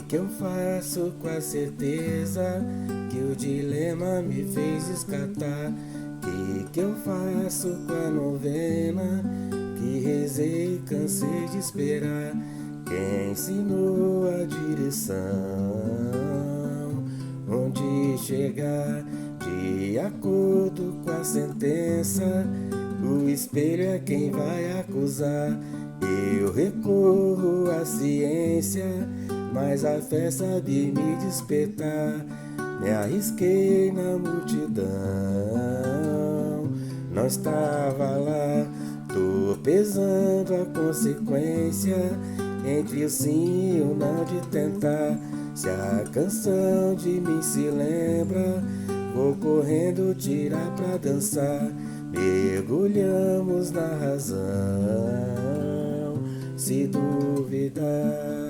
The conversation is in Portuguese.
Que eu faço com a certeza que o dilema me fez escatar? Que eu faço com a novena que rezei e cansei de esperar? Quem ensinou a direção, onde chegar? De acordo com a sentença, o espelho é quem vai acusar. Eu recorro à ciência, mas a fé sabe me despertar. Me arrisquei na multidão, não estava lá. Tô pesando a consequência entre o sim e o não de tentar. Se a canção de mim se lembra, vou correndo tirar pra dançar. Mergulhamos na razão, se duvidar.